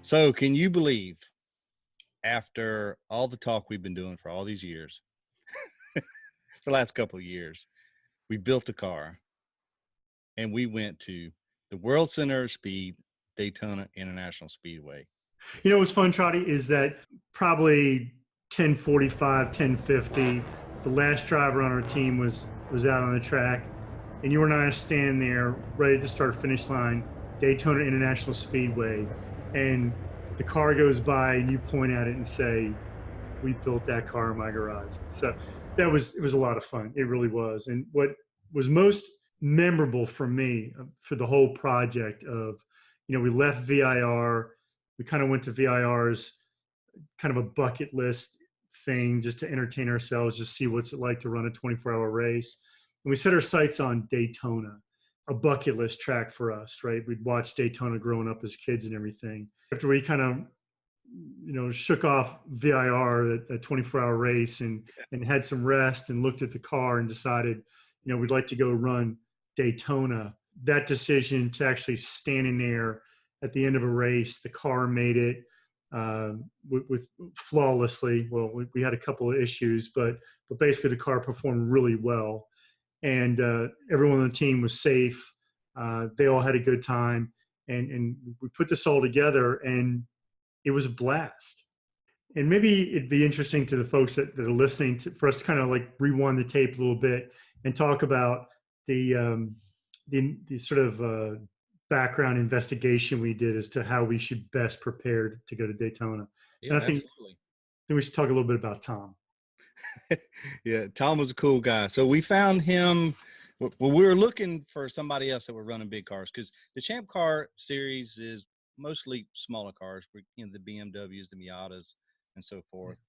So can you believe, after all the talk we've been doing for all these years, for the last couple of years, we built a car and we went to the World Center of Speed, Daytona International Speedway. You know what's fun, Trotty, is that probably 10:45, 10:50, the last driver on our team was out on the track, and you and I are standing there ready to start finish line, Daytona International Speedway, and the car goes by and you point at it and say, "We built that car in my garage." So it was a lot of fun. It really was. And what was most memorable for me for the whole project of, we left VIR, we kind of went to VIR's kind of a bucket list thing just to entertain ourselves, just see what's it like to run a 24-hour race. And we set our sights on Daytona, a bucket list track for us, right? We'd watched Daytona growing up as kids and everything. After we kind of, shook off VIR, a 24-hour race, and had some rest and looked at the car and decided, we'd like to go run Daytona. That decision to actually standing there at the end of a race, the car made it with flawlessly. Well, we had a couple of issues, but basically the car performed really well, and everyone on the team was safe. They all had a good time, and we put this all together, and it was a blast. And maybe it'd be interesting to the folks that are listening for us to kind of like rewind the tape a little bit and talk about the sort of background investigation we did as to how we should best prepare to go to Daytona. Yeah, and I think absolutely. we should talk a little bit about Tom. Yeah, Tom was a cool guy. So we found him. Well, we were looking for somebody else that were running big cars, because the ChampCar series is mostly smaller cars, the BMWs, the Miatas, and so forth.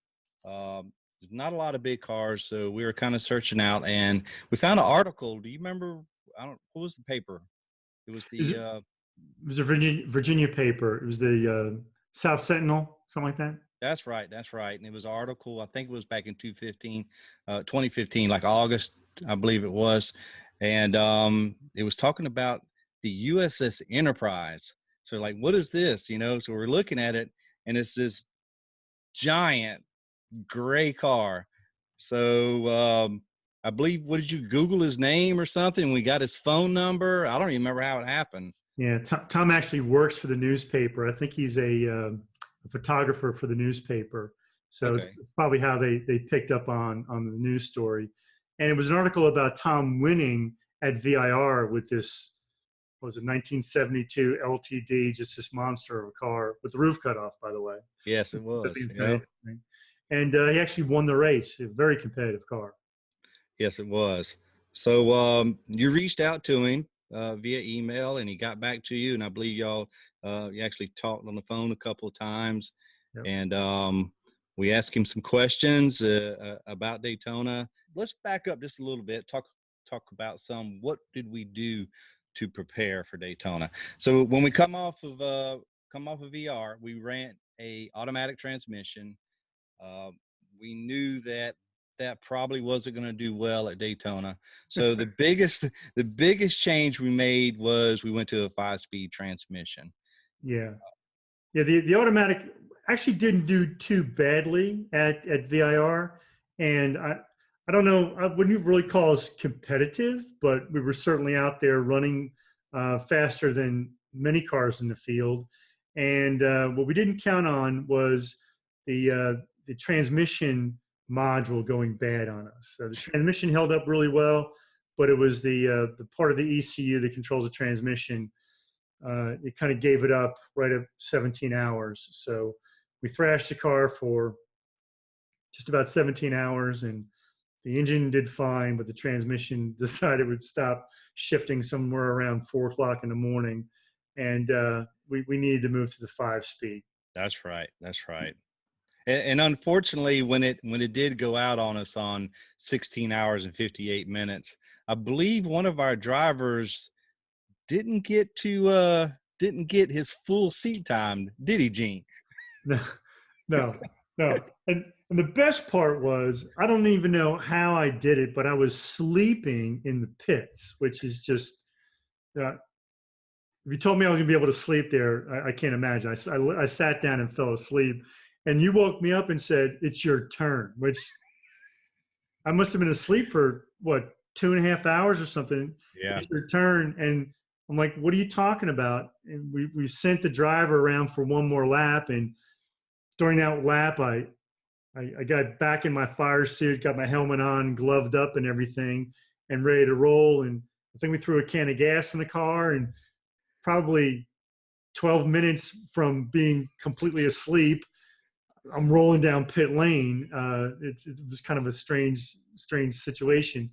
There's not a lot of big cars, so we were kind of searching out, and we found an article. Do you remember? What was the paper? It was the. It was a Virginia paper. It was the South Sentinel, something like that. That's right. And it was an article, I think it was back in 2015, like August, I believe it was. And it was talking about the USS Enterprise. So like, what is this? So we're looking at it, and it's this giant gray car. So I believe, what did you Google his name or something? We got his phone number. I don't even remember how it happened. Yeah, Tom actually works for the newspaper. I think he's a photographer for the newspaper. So Okay. it's probably how they picked up on the news story. And it was an article about Tom winning at VIR with this, what was it, 1972 LTD, just this monster of a car with the roof cut off, by the way. Yes, it was. And he actually won the race. A very competitive car. Yes, it was. So you reached out to him via email, and he got back to you, and I believe y'all you actually talked on the phone a couple of times. Yep. And we asked him some questions about Daytona. Let's back up just a little bit, talk about what did we do to prepare for Daytona. So when we come off of VR, we ran a automatic transmission. We knew that probably wasn't going to do well at Daytona. So the biggest change we made was we went to a 5-speed transmission. Yeah. The automatic actually didn't do too badly at VIR. And I don't know, I wouldn't really call us competitive, but we were certainly out there running faster than many cars in the field. And what we didn't count on was the transmission module going bad on us. So the transmission held up really well, but it was the part of the ECU that controls the transmission. It kind of gave it up right at 17 hours. So we thrashed the car for just about 17 hours, and the engine did fine, but the transmission decided it would stop shifting somewhere around 4 o'clock in the morning. And we needed to move to the 5-speed. That's right. And unfortunately, when it did go out on us on 16 hours and 58 minutes, I believe one of our drivers didn't get his full seat time, did he, Gene? No. And the best part was, I don't even know how I did it, but I was sleeping in the pits, which is just if you told me I was gonna be able to sleep there, I can't imagine. I sat down and fell asleep, and you woke me up and said, "It's your turn," which I must have been asleep for what, 2.5 hours or something. Yeah. It's your turn, and I'm like, "What are you talking about?" And we sent the driver around for one more lap, and during that lap, I got back in my fire suit, got my helmet on, gloved up, and everything, and ready to roll. And I think we threw a can of gas in the car, and probably 12 minutes from being completely asleep, I'm rolling down pit lane. It was kind of a strange situation.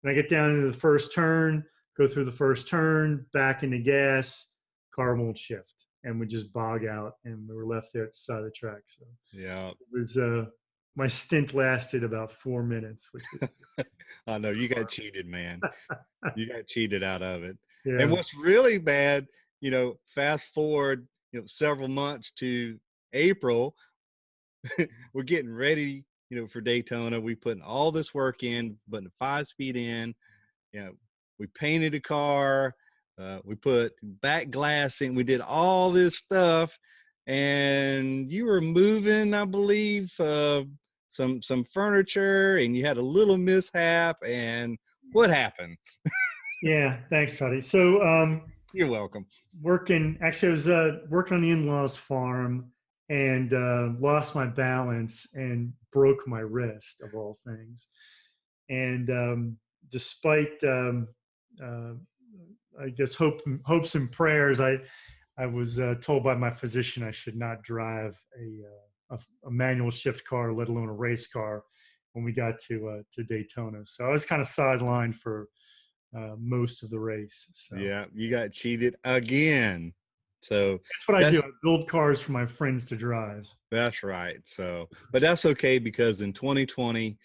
And I get down into the first turn, go through the first turn, back into gas, car won't shift, and we just bog out, and we were left there at the side of the track. So Yeah. it was my stint lasted about 4 minutes, which was I know you got cheated, man. You got cheated out of it. And yeah. what's really bad, fast forward, several months to April, we're getting ready, for Daytona. We putting all this work in, putting the 5-speed in. We painted a car. We put back glass in. We did all this stuff, and you were moving, I believe, some furniture, and you had a little mishap. And what happened? Yeah, thanks, Toddy. So You're welcome. actually I was working on the in-laws farm, and lost my balance and broke my wrist, of all things. And despite uh, I guess hopes and prayers, I was told by my physician I should not drive a manual shift car, let alone a race car, when we got to Daytona. So I was kind of sidelined for most of the race. So Yeah, you got cheated again. So that's what I do. that's I build cars for my friends to drive. that's right. So, but that's okay, because in 2020,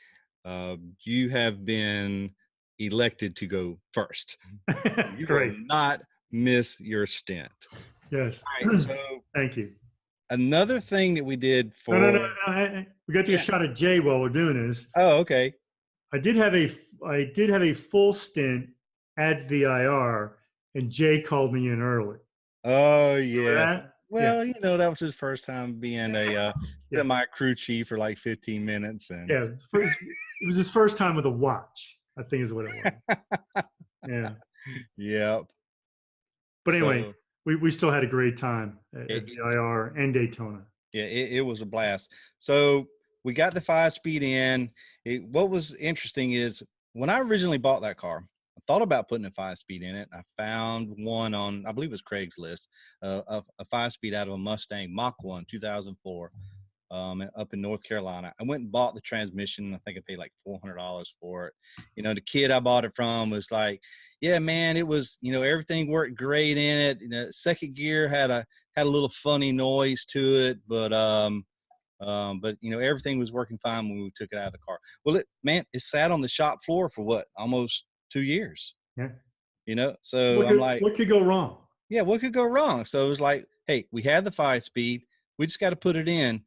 you have been elected to go first. You will Great. not miss your stint. Yes. All right. So Thank you. another thing that we did No, no, no. for We got to get a yeah. shot at Jay while we're doing this. Oh, okay. I did have a full stint at VIR, and Jay called me in early. Oh, Remember yes. that? Yeah. Well, that was his first time being a Yeah. semi crew chief for like 15 minutes, and Yeah. It was his first time with a watch, I think is what it was. Yeah. yep. But anyway, So we still had a great time it, at VIR and Daytona. yeah, it was a blast. So we got the 5-speed in. What was interesting is when I originally bought that car, I thought about putting a 5-speed in it. I found one on, I believe it was Craigslist, a 5-speed out of a Mustang Mach 1, 2004, up in North Carolina. I went and bought the transmission. I think I paid like $400 for it. The kid I bought it from was like, yeah, man, it was, everything worked great in it. Second gear had a little funny noise to it, but everything was working fine when we took it out of the car. Well, it sat on the shop floor for what, almost 2 years. Yeah. So I'm like, What could go wrong? yeah, what could go wrong? So it was like, hey, we had the 5-speed. We just got to put it in.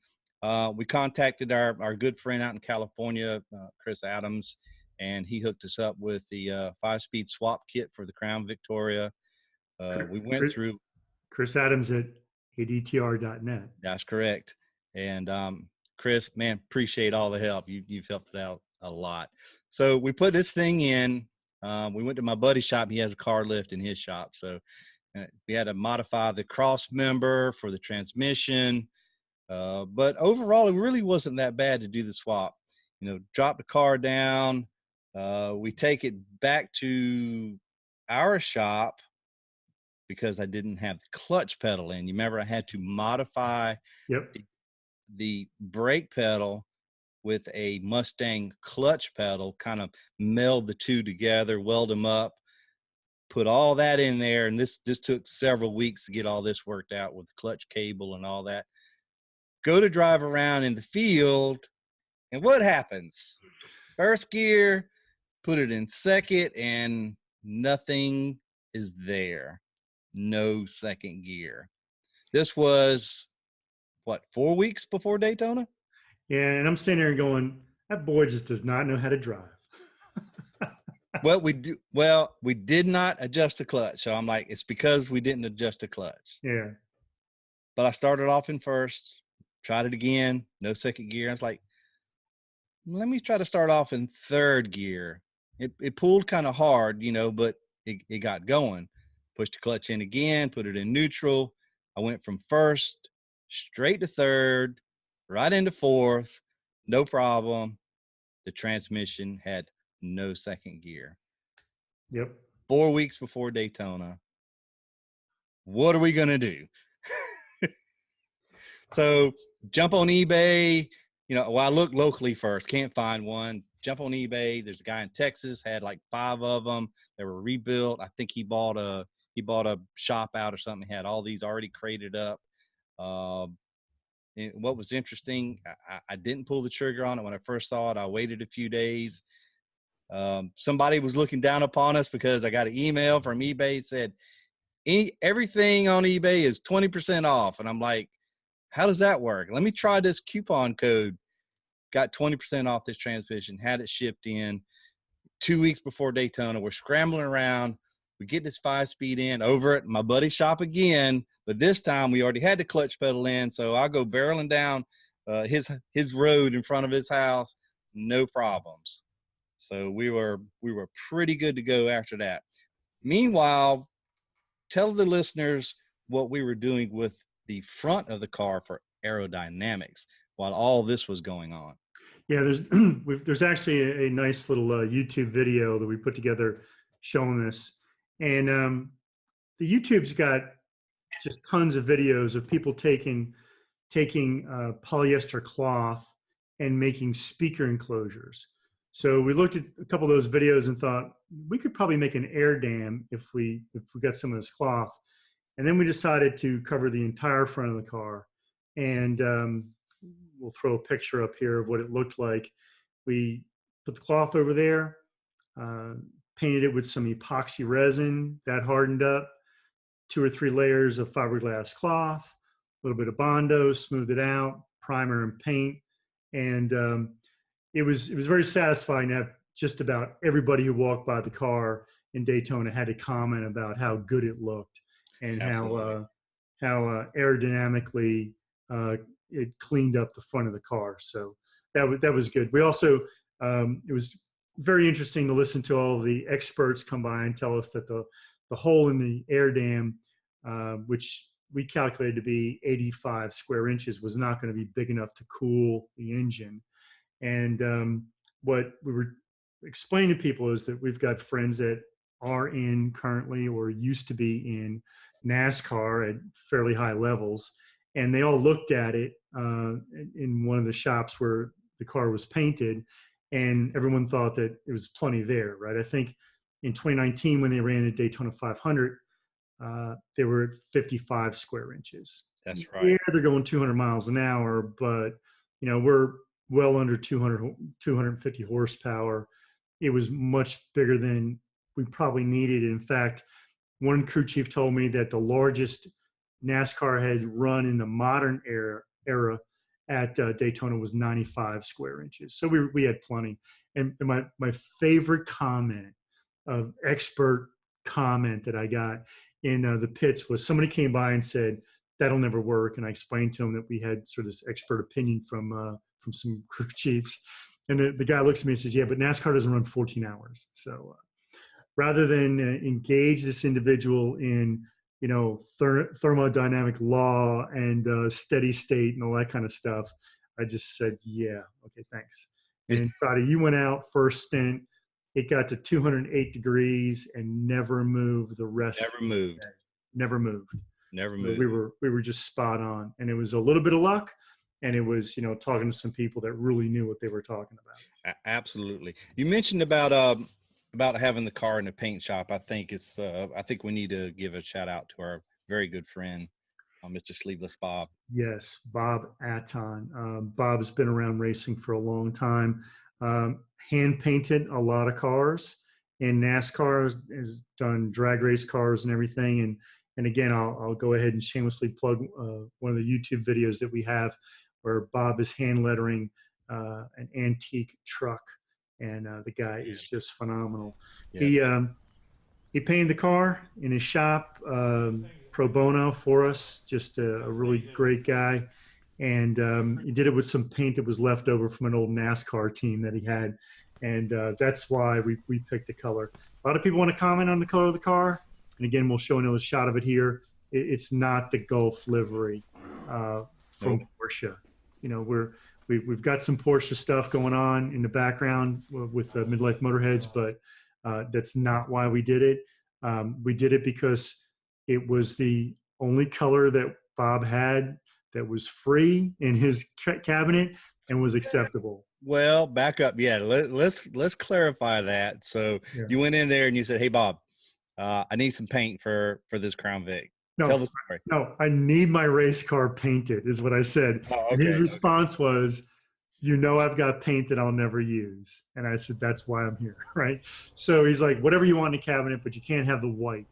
We contacted our good friend out in California, Chris Adams, and he hooked us up with the 5-speed swap kit for the Crown Victoria. We went through. Chris Adams at adtr.net. That's correct. And Chris, man, appreciate all the help. You've helped out a lot. So we put this thing in. We went to my buddy's shop. He has a car lift in his shop. So we had to modify the cross member for the transmission. But overall, it really wasn't that bad to do the swap. Drop the car down. We take it back to our shop because I didn't have the clutch pedal in. You remember I had to modify Yep. the brake pedal with a Mustang clutch pedal, kind of meld the two together, weld them up, put all that in there. And this took several weeks to get all this worked out with the clutch cable and all that. Go to drive around in the field, and what happens? First gear, put it in second, and nothing is there. No second gear. This was what, 4 weeks before Daytona? Yeah, and I'm standing there going, that boy just does not know how to drive. Well, we did not adjust the clutch. So I'm like, it's because we didn't adjust the clutch. Yeah. But I started off in first, tried it again, no second gear. I was like, let me try to start off in third gear. It pulled kind of hard, but it got going. Pushed the clutch in again, put it in neutral. I went from first straight to third, right into fourth, no problem. The transmission had no second gear. Yep. 4 weeks before Daytona. What are we going to do? So jump on eBay. I look locally first, can't find one. Jump on eBay. There's a guy in Texas, had like 5 of them. They were rebuilt. I think he bought a shop out or something. He had all these already crated up. And what was interesting, I didn't pull the trigger on it when I first saw it. I waited a few days. Somebody was looking down upon us because I got an email from eBay, said everything on eBay is 20% off. And I'm like, how does that work? Let me try this coupon code. Got 20% off this transmission, had it shipped in 2 weeks before Daytona. We're scrambling around. We get this 5-speed in over at my buddy's shop again, but this time we already had the clutch pedal in. So I go barreling down his road in front of his house, no problems. So we were pretty good to go after that. Meanwhile, tell the listeners what we were doing with the front of the car for aerodynamics while all this was going on. Yeah, there's actually a nice little YouTube video that we put together showing this, and the YouTube's got just tons of videos of people taking polyester cloth and making speaker enclosures. So we looked at a couple of those videos and thought we could probably make an air dam if we got some of this cloth. And then we decided to cover the entire front of the car. And we'll throw a picture up here of what it looked like. We put the cloth over there, painted it with some epoxy resin that hardened up, 2 or 3 layers of fiberglass cloth, a little bit of Bondo, smoothed it out, primer and paint. And it was very satisfying to have just about everybody who walked by the car in Daytona had a comment about how good it looked and how aerodynamically it cleaned up the front of the car. So that was good. We also it was very interesting to listen to all of the experts come by and tell us that the hole in the air dam, which we calculated to be 85 square inches, was not going to be big enough to cool the engine. And what we were explaining to people is that we've got friends that are in currently or used to be in NASCAR at fairly high levels. And they all looked at it in one of the shops where the car was painted, and everyone thought that it was plenty there, right? I think in 2019, when they ran at Daytona 500, they were at 55 square inches. That's right. Yeah, they're going 200 miles an hour, but we're well under 250 horsepower. It was much bigger than we probably needed. In fact, one crew chief told me that the largest NASCAR had run in the modern era at Daytona was 95 square inches. So we had plenty. And my favorite comment of expert comment that I got in the pits was somebody came by and said, that'll never work. And I explained to him that we had sort of this expert opinion from some crew chiefs. And the guy looks at me and says, yeah, but NASCAR doesn't run 14 hours. So rather than engage this individual in, thermodynamic law and steady state and all that kind of stuff, I just said, yeah, okay, thanks. And Friday, you went out first stint. It got to 208 degrees and never moved the rest. Never moved. Never moved. Never So moved. We were just spot on, and it was a little bit of luck, and it was talking to some people that really knew what they were talking about. Absolutely. You mentioned about having the car in the paint shop. I think I think we need to give a shout out to our very good friend, Mr. Sleeveless Bob. Yes, Bob Atton. Bob's been around racing for a long time. Hand painted a lot of cars, and NASCAR has done drag race cars and everything. And again, I'll go ahead and shamelessly plug one of the YouTube videos that we have where Bob is hand lettering an antique truck and the guy is just phenomenal. Yeah. He painted the car in his shop, pro bono for us. Just a really great guy, and he did it with some paint that was left over from an old NASCAR team that he had, and that's why we picked the color. A lot of people want to comment on the color of the car, and again, we'll show another shot of it here. It's not the Gulf livery from Nope. Porsche. You know, we've got some Porsche stuff going on in the background with Midlife Motorheads, but that's not why we did it. We did it because it was the only color that Bob had that was free in his cabinet and was acceptable. Well, back up. Yeah, let's clarify that. So Yeah. you went in there and you said, "Hey, Bob, I need some paint for this Crown Vic." Tell the story. No, I need my race car painted, is what I said. Oh, And his okay. response was, "You know, I've got paint that I'll never use." And I said, "That's why I'm here." Right. So he's like, "Whatever you want in the cabinet, but you can't have the white."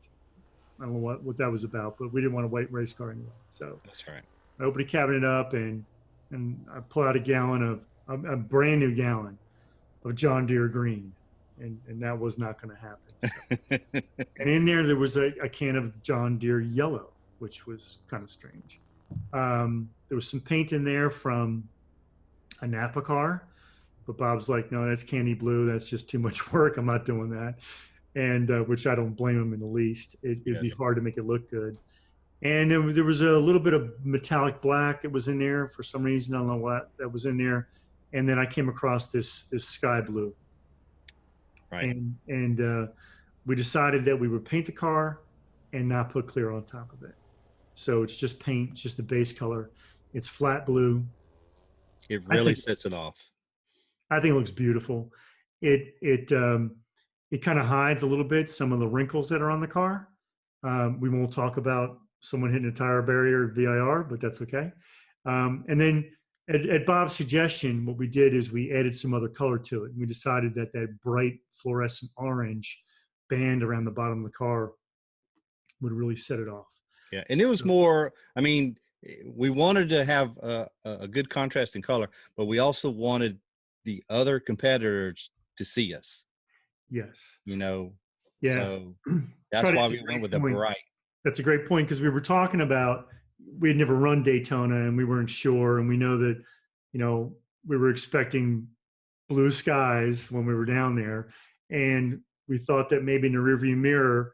I don't know what that was about, but we didn't want a white race car anyway. So That's right. I opened the cabinet up and I pull out a gallon of a brand new gallon of John Deere green. And that was not going to happen. So. And in there was a can of John Deere yellow, which was kind of strange. There was some paint in there from a Napa car, but Bob's like, "No, that's candy blue. That's just too much work. I'm not doing that." And which I don't blame him in the least. It'd be hard to make it look good. And there was a little bit of metallic black that was in there for some reason. I don't know what that was in there. And then I came across this sky blue. Right. And we decided that we would paint the car and not put clear on top of it. So it's just paint, just the base color. It's flat blue. It I really think sets it off. it looks beautiful. It kind of hides a little bit some of the wrinkles that are on the car. We won't talk about someone hitting a tire barrier VIR, but that's okay. And then at Bob's suggestion, what we did is we added some other color to it. And we decided that bright fluorescent orange band around the bottom of the car would really set it off. Yeah, and it was more. I mean, we wanted to have a good contrast in color, but we also wanted the other competitors to see us. Yes. You know. Yeah. So that's why we went with the bright. That's a great point, because we were talking about, we had never run Daytona and we weren't sure, and we know that, you know, we were expecting blue skies when we were down there, and we thought that maybe in the rearview mirror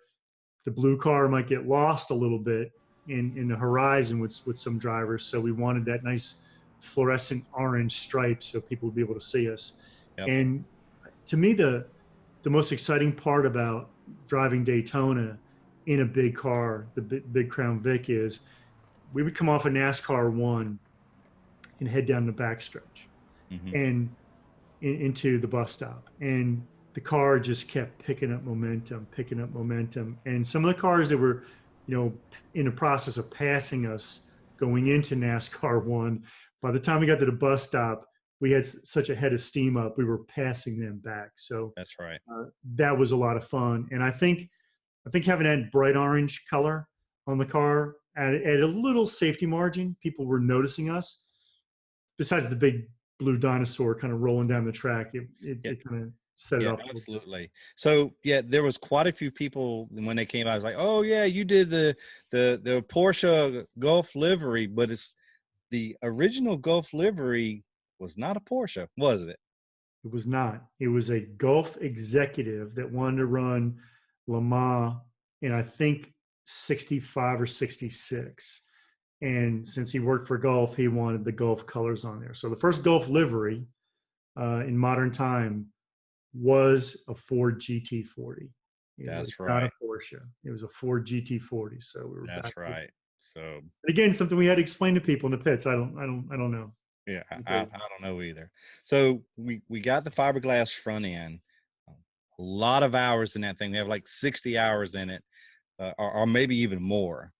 the blue car might get lost a little bit in the horizon with some drivers. So we wanted that nice fluorescent orange stripe so people would be able to see us. Yep. And to me, the most exciting part about driving Daytona in a big car, the big Crown Vic, is we would come off a NASCAR 1 and head down the backstretch and into the bus stop. And the car just kept picking up momentum. And some of the cars that were, you know, in the process of passing us going into NASCAR 1, by the time we got to the bus stop, we had such a head of steam up, we were passing them back. So that's right. That was a lot of fun. And I think having that bright orange color on the car added a little safety margin. People were noticing us. Besides the big blue dinosaur kind of rolling down the track, it kind of set it off. Absolutely. So yeah, there was quite a few people when they came out. I was like, "Oh yeah, you did the Porsche Gulf livery," but it's the original Gulf livery was not a Porsche, was it? It was not. It was a Gulf executive that wanted to run Le Mans in, I think, 65 or 66. And since he worked for Gulf, he wanted the Gulf colors on there. So the first Gulf livery in modern time was a Ford GT40. That's right. Not a Porsche. It was a Ford GT40. So we were. That's right. So again, something we had to explain to people in the pits. I don't know. Yeah, I don't know either. So we got the fiberglass front end. A lot of hours in that thing. We have like 60 hours in it, or maybe even more.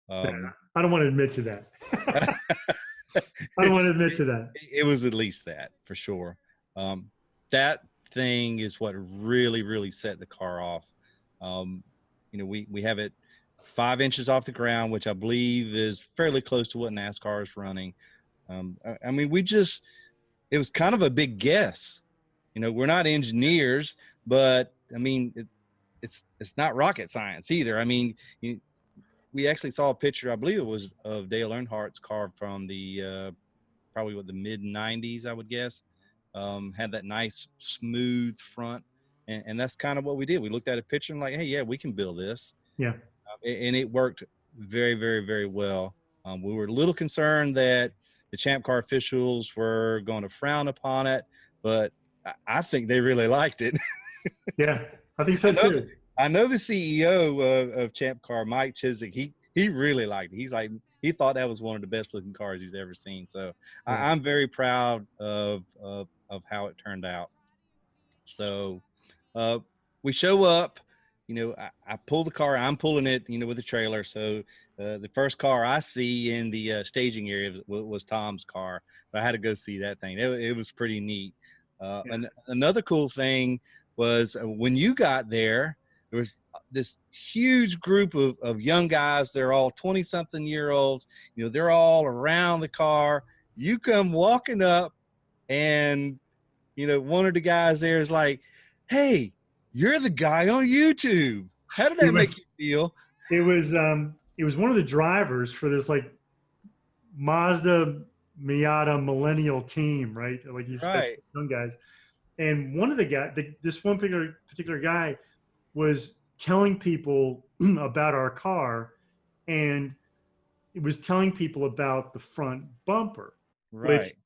I don't want to admit to that. I don't want to admit to that. It was at least that, for sure. That thing is what really, really set the car off. You know, we have it 5 inches off the ground, which I believe is fairly close to what NASCAR is running. I mean, it was kind of a big guess, we're not engineers, but I mean, it's not rocket science either. I mean, we actually saw a picture, I believe it was, of Dale Earnhardt's car from the probably the mid 90s, I would guess. Had that nice smooth front, and that's kind of what we did. We looked at a picture and like, hey, yeah, we can build this. Yeah. And it worked very, very, very well. We were a little concerned that the ChampCar officials were going to frown upon it, but I think they really liked it. Yeah, I think so too. I know the CEO of ChampCar, Mike Chiswick, he really liked it. He's like, he thought that was one of the best looking cars he's ever seen. So Yeah. I'm very proud of how it turned out. So we show up, I pull the car, I'm pulling it, with a trailer. So the first car I see in the staging area was Tom's car. So I had to go see that thing. It was pretty neat. And another cool thing was when you got there was this huge group of young guys. They're all 20-something-year-olds. They're all around the car. You come walking up, and one of the guys there is like, "Hey, you're the guy on YouTube. How did that make you feel?" It was one of the drivers for this like Mazda Miata millennial team, right? Like you said, Right. young guys. And one of the guys, this one particular guy, was telling people about our car, and it was telling people about the front bumper, which Right.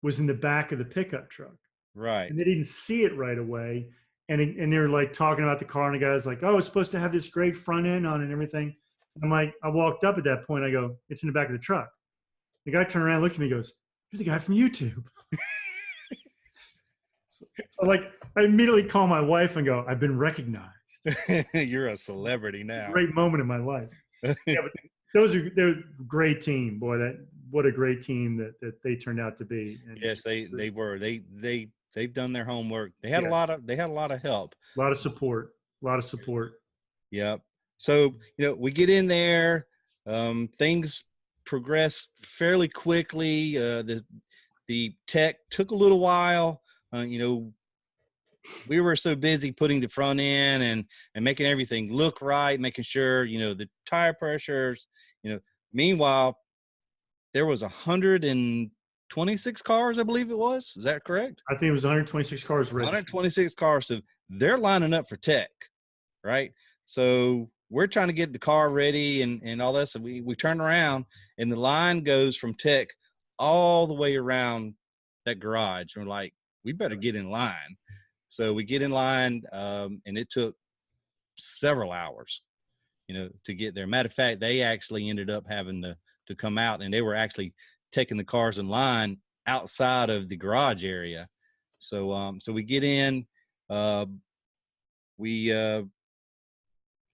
was in the back of the pickup truck. Right. And they didn't see it right away. And they were like talking about the car, and the guy's like, "Oh, it's supposed to have this great front end on it and everything." And I'm like, I walked up at that point. I go, "It's in the back of the truck." The guy turned around, looked at me, goes, "You're the guy from YouTube." So like, I immediately call my wife and go, "I've been recognized." You're a celebrity now. Great moment in my life. Yeah, but they're a great team, boy. What a great team that they turned out to be. And Yes, they were. They've done their homework. They had yeah, a lot of help. a lot of support. A lot of support. Yep. So, we get in there, things progress fairly quickly. The tech took a little while. We were so busy putting the front in and making everything look right, making sure, the tire pressures, meanwhile, there was 126 cars, I believe it was. Is that correct? I think it was 126 cars registered. 126 cars. So they're lining up for tech, right? So we're trying to get the car ready and all that. So we turn around, and the line goes from tech all the way around that garage. And we're like, we better get in line. So we get in line, and it took several hours, to get there. Matter of fact, they actually ended up having to come out, and they were actually taking the cars in line outside of the garage area. So we get in, we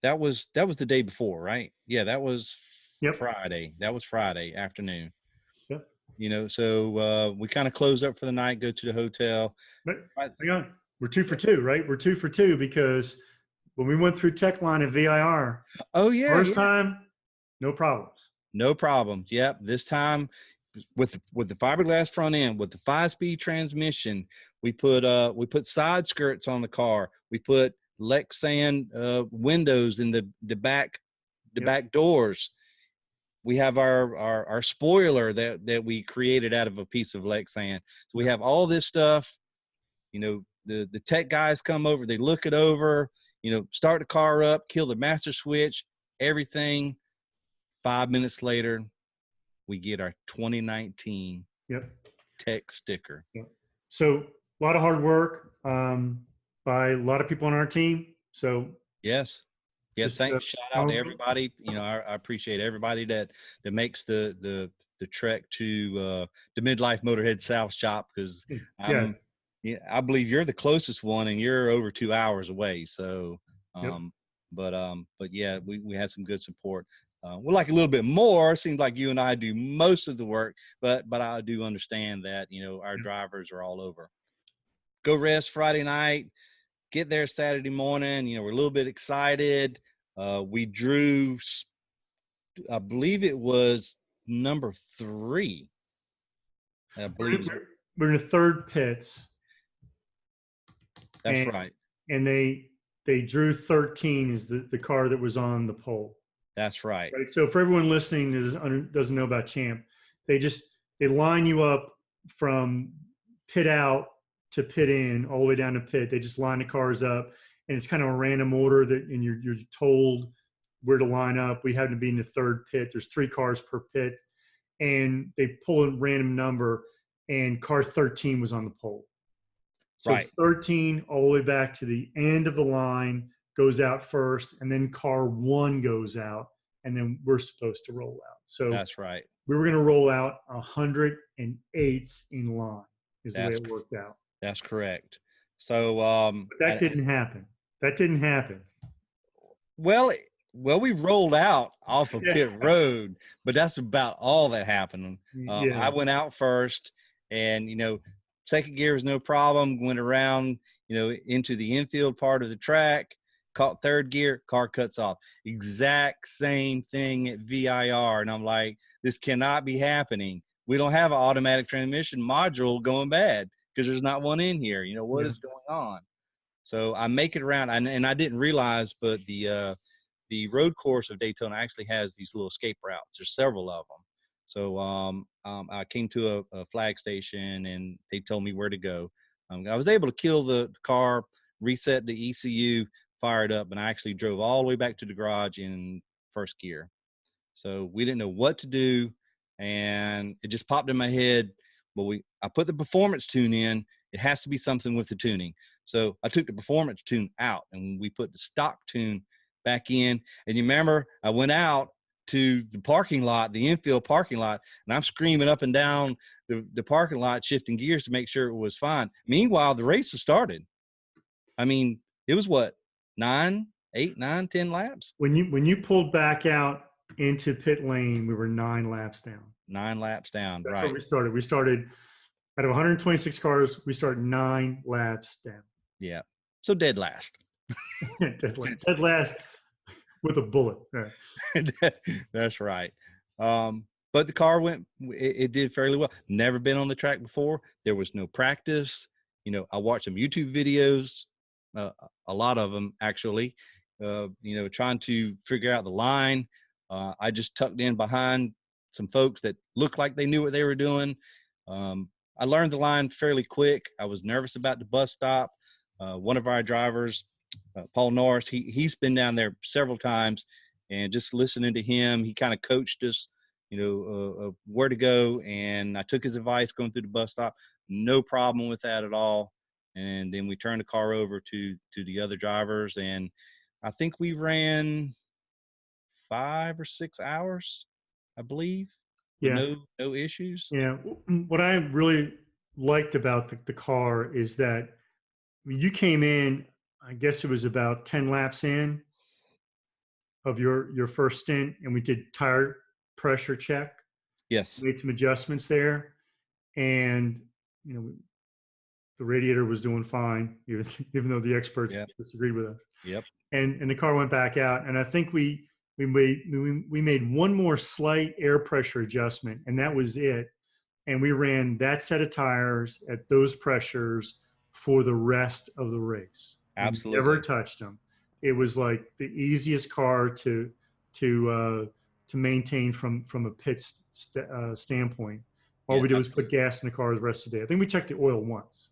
that was the day before, right? Yeah, that was Yep. Friday. That was Friday afternoon. Yep. So we kind of close up for the night, go to the hotel. But hang on, we're 2 for 2, right? We're 2 for 2 because when we went through tech line at VIR, Oh yeah, first time, no problems. no problems. Yep. This time with the fiberglass front end, with the 5-speed transmission, we put side skirts on the car. We put Lexan windows in the back back doors. We have our spoiler that we created out of a piece of Lexan. So we have all this stuff. The tech guys come over, they look it over, start the car up, kill the master switch, everything. 5 minutes later, we get our 2019 tech sticker. Yep. So a lot of hard work by a lot of people on our team. So yes, thanks. Shout out to everybody. I appreciate everybody that makes the trek to the Midlife Motorhead South shop, because I believe you're the closest one, and you're over 2 hours away. So, but yeah, we had some good support. We'd like a little bit more. Seems like you and I do most of the work, but I do understand that, our drivers are all over. Go rest Friday night, get there Saturday morning. We're a little bit excited. We drew, I believe it was number 3. I believe we're in the third pits. That's right. And they drew 13 as the car that was on the pole. That's right. Right. So for everyone listening that doesn't know about Champ, they line you up from pit out to pit in, all the way down to pit. They just line the cars up, and it's kind of a random order and you're told where to line up. We happen to be in the third pit. There's 3 cars per pit, and they pull a random number, and car 13 was on the pole. So Right. it's 13 all the way back to the end of the line, goes out first, and then car 1 goes out, and then we're supposed to roll out. So That's right. we were going to roll out 108th in line is the way That's it worked out. That's correct. So But that didn't happen. That didn't happen. well, we rolled out off of pit Yeah. road, but that's about all that happened. Yeah. I went out first, and second gear was no problem. Went around, into the infield part of the track. Caught third gear, car cuts off. Exact same thing at VIR, and I'm like, this cannot be happening. We don't have an automatic transmission module going bad because there's not one in here. What is going on? So I make it around, and I didn't realize, but the road course of Daytona actually has these little escape routes. There's several of them. So I came to a flag station, and they told me where to go. I was able to kill the car, reset the ECU, fire it up, and I actually drove all the way back to the garage in first gear. So we didn't know what to do, and it just popped in my head. Well, I put the performance tune in. It has to be something with the tuning. So I took the performance tune out, and we put the stock tune back in. And you remember, I went out to the parking lot, the infield parking lot, and I'm screaming up and down the parking lot, shifting gears to make sure it was fine. Meanwhile, the race has started. I mean, it was what, 9, 8, 9, 10 laps? When you pulled back out into pit lane, we were 9 laps down. 9 laps down. That's right. where we started. We started out of 126 cars. We started 9 laps down. Yeah. So dead last. Dead last with a bullet. Right. That's right. But the car it did fairly well. Never been on the track before. There was no practice. I watched some YouTube videos, a lot of them actually, trying to figure out the line. I just tucked in behind some folks that looked like they knew what they were doing. I learned the line fairly quick. I was nervous about the bus stop. One of our drivers, Paul Norris, he's been down there several times, and just listening to him, he kind of coached us, where to go. And I took his advice going through the bus stop. No problem with that at all. And then we turned the car over to the other drivers, and I think we ran 5 or 6 hours, I believe. Yeah. No issues. Yeah. What I really liked about the car is that you came in, I guess it was about 10 laps in of your first stint, and we did tire pressure check. Yes. Made some adjustments there, and the radiator was doing fine, even though the experts disagreed with us. Yep. And the car went back out, and I think we made one more slight air pressure adjustment, and that was it. And we ran that set of tires at those pressures for the rest of the race. Absolutely. We never touched them. It was like the easiest car to maintain from a pit standpoint. All we did was put gas in the car the rest of the day. I think we checked the oil once.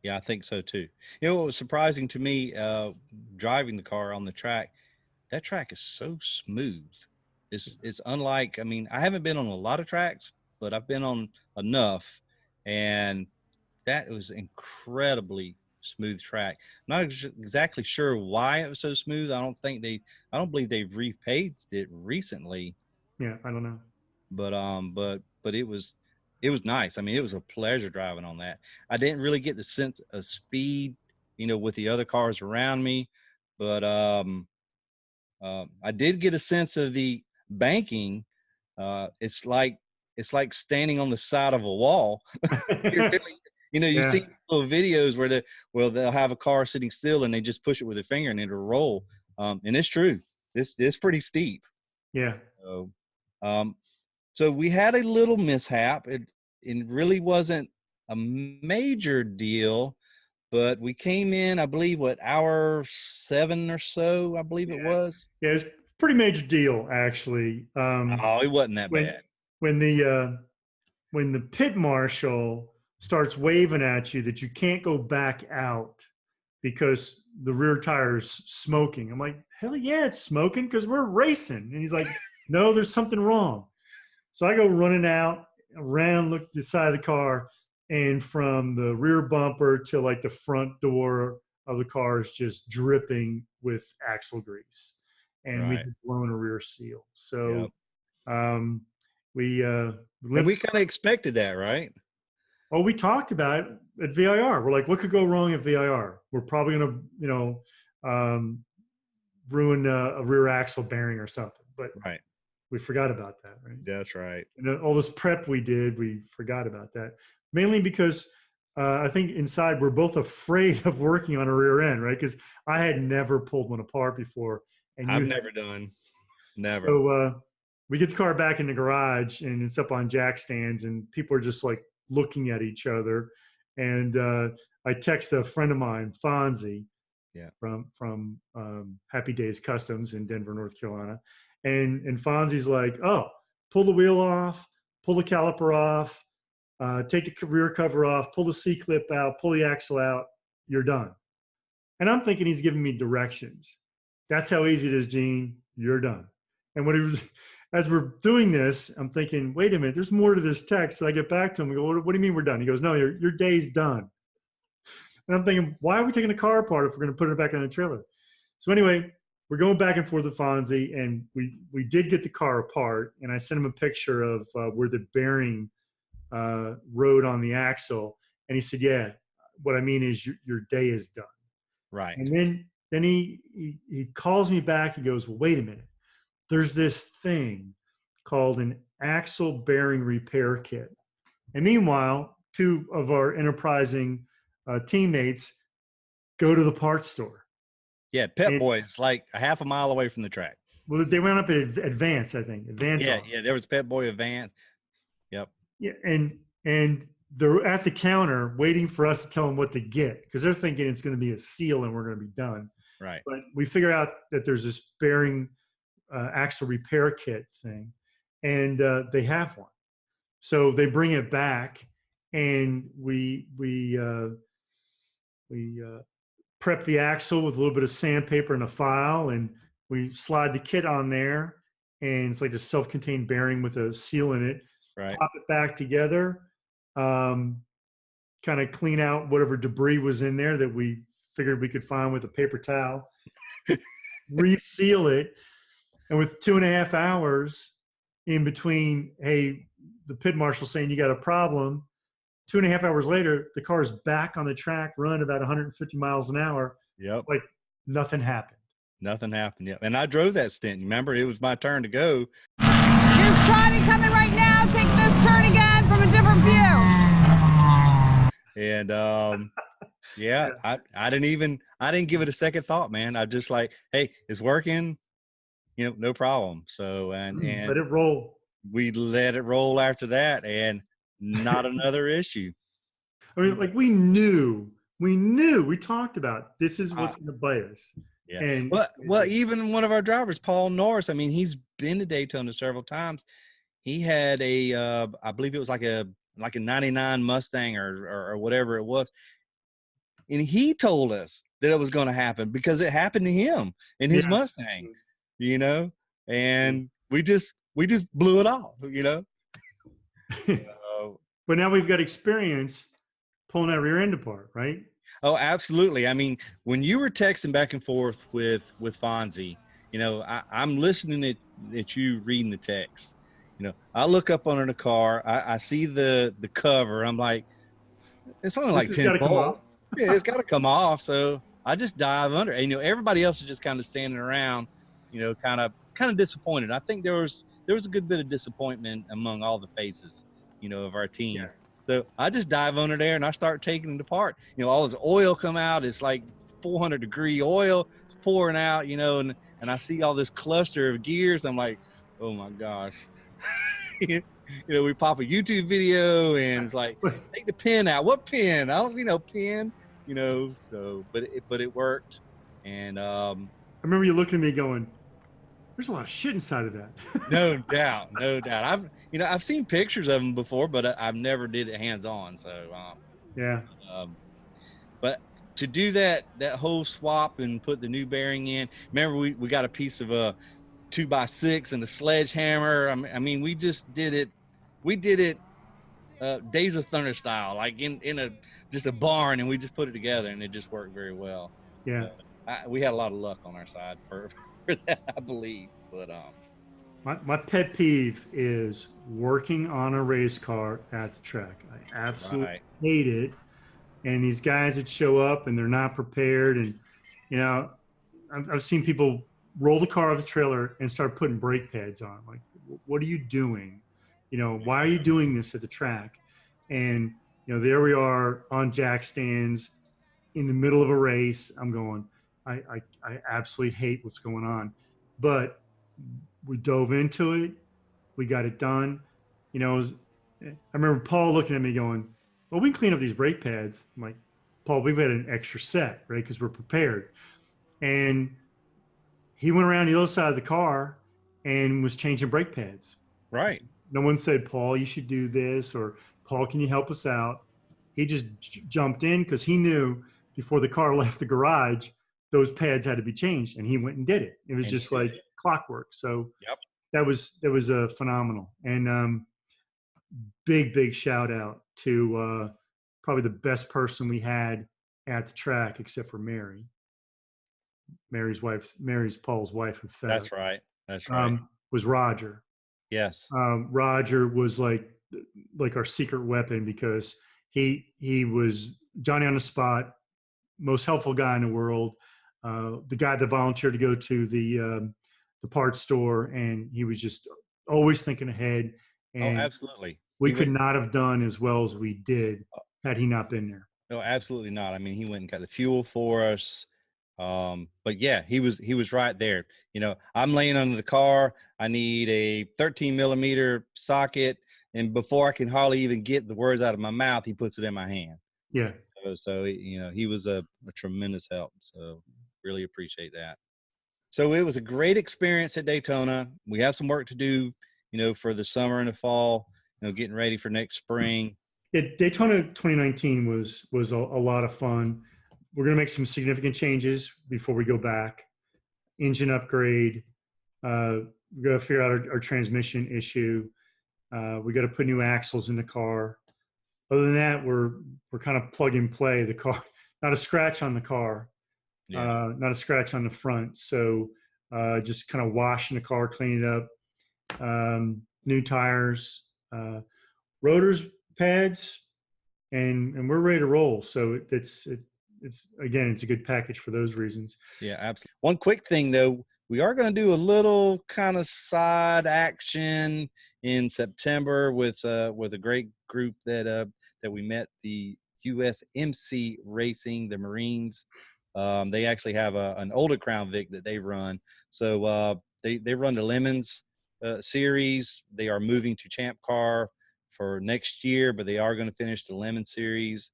Yeah, I think so too. What was surprising to me, driving the car on the track, that track is so smooth. It's unlike, I haven't been on a lot of tracks, but I've been on enough, and that was incredibly smooth track. I'm not exactly sure why it was so smooth. I don't believe they've repaved it recently. Yeah, I don't know. But it was nice. It was a pleasure driving on that. I didn't really get the sense of speed, with the other cars around me, but I did get a sense of the banking. It's like standing on the side of a wall. You see little videos where they'll have a car sitting still and they just push it with a finger and it'll roll. And it's true. It's pretty steep. Yeah. So we had a little mishap. It really wasn't a major deal, but we came in, I believe, what, hour 7 or so, I believe it was. Yeah, it's a pretty major deal, actually. Oh, it wasn't that when bad. when the pit marshal starts waving at you that you can't go back out because the rear tire's smoking. I'm like, hell yeah, it's smoking because we're racing. And he's like, no, there's something wrong. So I go running out, around, look at the side of the car, and from the rear bumper to like the front door of the car is just dripping with axle grease. And Right. we'd blown a rear seal. Yep. So um, we And limped. we kind of expected that, right? Oh, we talked about it at VIR. We're like, what could go wrong at VIR? We're probably going to, um, ruin a rear axle bearing or something. But Right. we forgot about that, right? That's right. And all this prep we did, we forgot about that. Mainly because I think inside we're both afraid of working on a rear end, right? Because I had never pulled one apart before, and I've you never done. Never. So we get the car back in the garage, and it's up on jack stands, and people are just like looking at each other. And I text a friend of mine, Fonzie, Yeah. from Happy Days Customs in Denver, North Carolina, and Fonzie's like, "Oh, pull the wheel off, pull the caliper off, take the rear cover off, pull the C clip out, pull the axle out. You're done." And I'm thinking he's giving me directions. That's how easy it is, Gene. You're done. And when he was, as we're doing this, I'm thinking, wait a minute, there's more to this text. So I get back to him and go, what do you mean we're done? He goes, no, your day's done. And I'm thinking, why are we taking the car apart if we're going to put it back on the trailer? So anyway, we're going back and forth with Fonzie, and we did get the car apart. And I sent him a picture of where the bearing rode on the axle. And he said, yeah, what I mean is your day is done. Right. And then he calls me back. He goes, well, wait a minute. There's this thing called an axle bearing repair kit. And meanwhile, two of our enterprising teammates go to the parts store. Yeah, Pep Boy's like a half a mile away from the track. Well, they went up at Advance, I think. Advance. Yeah, there was Pep Boy Advance. Yep. Yeah, and they're at the counter waiting for us to tell them what to get because they're thinking it's going to be a seal and we're going to be done. Right. But we figure out that there's this bearing axle repair kit thing, and they have one. So they bring it back, and we prep the axle with a little bit of sandpaper and a file, and we slide the kit on there, and it's like a self-contained bearing with a seal in it. Right. Pop it back together, kind of clean out whatever debris was in there that we figured we could find with a paper towel, reseal it, and with 2.5 hours in between, hey, the pit marshal saying you got a problem, 2.5 hours later, the car is back on the track, running about 150 miles an hour. Yep. Like nothing happened. Nothing happened. Yep. And I drove that stint. Remember, it was my turn to go. Here's Trotty coming right now. Take this turn again from a different view. And yeah, I didn't give it a second thought, man. I just like, hey, it's working, no problem. So and let it roll. We let it roll after that, and not another issue. I mean, like we talked about this is what's going to bite us. Yeah. And well, even one of our drivers, Paul Norris, I mean, he's been to Daytona several times. He had I believe it was like a 99 Mustang or whatever it was. And he told us that it was going to happen because it happened to him in his Mustang, and we just blew it off, But now we've got experience pulling that rear end apart, right? Oh, absolutely. I mean, when you were texting back and forth with Fonzie, I'm listening at you reading the text. I look up under the car, I see the cover. I'm like, it's only like 10 volts. Yeah, it's got to come off. So I just dive under. And, everybody else is just kind of standing around, kind of disappointed. I think there was a good bit of disappointment among all the faces, of our team. Yeah. So I just dive under there and I start taking it apart. All this oil come out. It's like 400-degree oil. It's pouring out, and I see all this cluster of gears. I'm like, oh my gosh. We pop a YouTube video and it's like, take the pin out. What pin? I don't see no pin. So, but it worked. And, I remember you looking at me going, there's a lot of shit inside of that. no doubt, no doubt. I've seen pictures of them before, but I've never did it hands on. So, Yeah. But to do that whole swap and put the new bearing in, remember we got a piece of a 2x6 and a sledgehammer. I mean, we just did it. We did it Days of Thunder style, like in a just a barn, and we just put it together, and it just worked very well. Yeah. We had a lot of luck on our side for that, I believe. But my pet peeve is working on a race car at the track. I absolutely hate it. And these guys that show up and they're not prepared, and I've seen people roll the car off the trailer and start putting brake pads on. Like, what are you doing? Why are you doing this at the track? And there we are on jack stands in the middle of a race. I'm going, I absolutely hate what's going on, but we dove into it. We got it done. I remember Paul looking at me going, well, we can clean up these brake pads. I'm like, Paul, we've got an extra set, right? Because we're prepared. And he went around the other side of the car and was changing brake pads. Right. No one said, Paul, you should do this, or Paul, can you help us out? He just jumped in because he knew before the car left the garage, those pads had to be changed, and he went and did it. It was just like clockwork. So yep. that was phenomenal. And big shout out to probably the best person we had at the track, except for Mary. Mary's Paul's wife who fed. That's right. That's right. Was Roger. Yes. Roger was like our secret weapon, because he was Johnny on the spot, most helpful guy in the world, the guy that volunteered to go to the parts store, and he was just always thinking ahead. And absolutely. We could not have done as well as we did had he not been there. No, absolutely not. I mean, he went and got the fuel for us. But yeah, he was right there. I'm laying under the car. I need a 13 millimeter socket. And before I can hardly even get the words out of my mouth, he puts it in my hand. Yeah. So he was a tremendous help. So really appreciate that. So it was a great experience at Daytona. We have some work to do, for the summer and the fall, getting ready for next spring. Daytona 2019 was a lot of fun. We're going to make some significant changes before we go back. Engine upgrade. We got to figure out our transmission issue. We got to put new axles in the car. Other than that, we're kind of plug and play. The car, not a scratch on the car, not a scratch on the front. So just kind of washing the car, cleaning it up. New tires, rotors, pads, and we're ready to roll. So it's a good package for those reasons. Yeah, absolutely. One quick thing though, we are going to do a little kind of side action in September with a great group that we met, the USMC Racing, the Marines. They actually have an older Crown Vic that they run. So they run the Lemons series. They are moving to ChampCar for next year, but they are going to finish the Lemon series.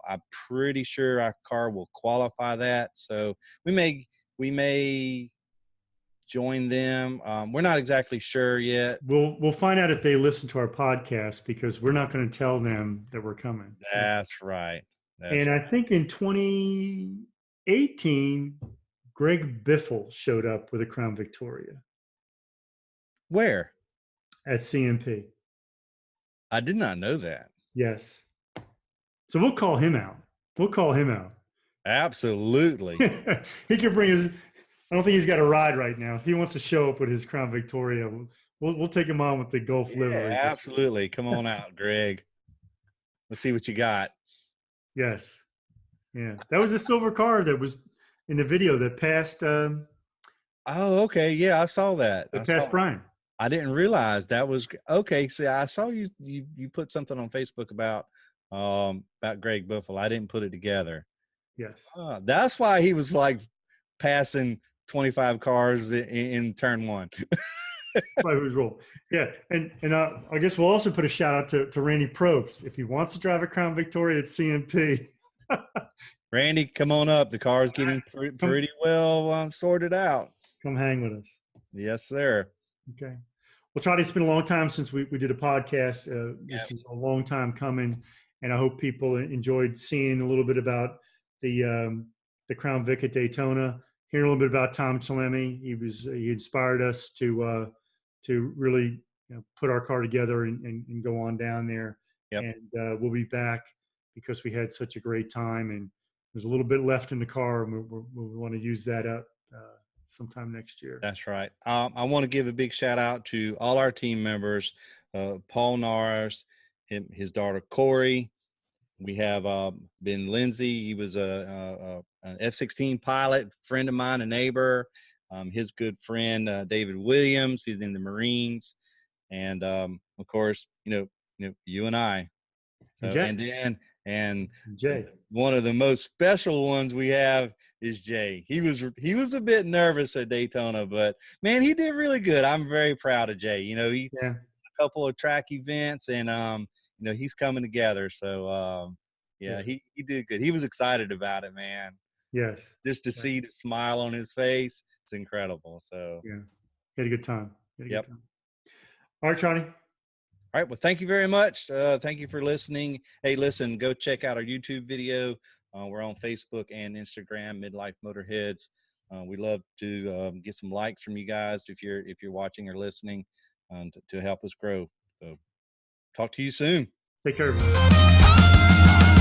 I'm pretty sure our car will qualify that. So we may join them. We're not exactly sure yet. We'll find out if they listen to our podcast, because we're not going to tell them that we're coming. That's right. I think in 2018, Greg Biffle showed up with a Crown Victoria. Where? At CMP. I did not know that. Yes. So we'll call him out. Absolutely. He can bring his. I don't think he's got a ride right now. If he wants to show up with his Crown Victoria, we'll take him on with the Gulf livery. Absolutely. Come on out, Greg. Let's see what you got. Yes. Yeah. That was a silver car that was in the video that passed. Oh, okay. Yeah, I saw that. That passed Brian. I didn't realize that was okay. See, I saw you put something on Facebook about Greg Biffle. I didn't put it together. Yes. That's why he was like passing 25 cars in turn one. Right, who's roll. Yeah, and I guess we'll also put a shout out to Randy Probst. If he wants to drive a Crown Victoria at CMP, Randy, come on up. The car's getting pretty well sorted out. Come hang with us. Yes, sir. Okay. Well, Charlie, it's been a long time since we did a podcast. This is a long time coming, and I hope people enjoyed seeing a little bit about the Crown Vic at Daytona, hearing a little bit about Tom Salemi. He inspired us to really put our car together and go on down there. Yep. And we'll be back because we had such a great time, and there's a little bit left in the car, and we want to use that up sometime next year. That's right. I want to give a big shout out to all our team members, Paul Norris, his daughter Corey. We have Ben Lindsay. He was an F-16 pilot, friend of mine, a neighbor. His good friend David Williams. He's in the Marines, and of course, you and I. So, and Jay. One of the most special ones we have is Jay. He was a bit nervous at Daytona, but man, he did really good. I'm very proud of Jay. He a couple of track events, and he's coming together. So he did good. He was excited about it, man. Yes. Just to see the smile on his face, it's incredible. So he had a good time. Yep. All right, Charlie. All right. Well, thank you very much. Thank you for listening. Hey, listen, go check out our YouTube video. We're on Facebook and Instagram, Midlife Motorheads. We love to get some likes from you guys if you're watching or listening to help us grow. So talk to you soon. Take care, everybody.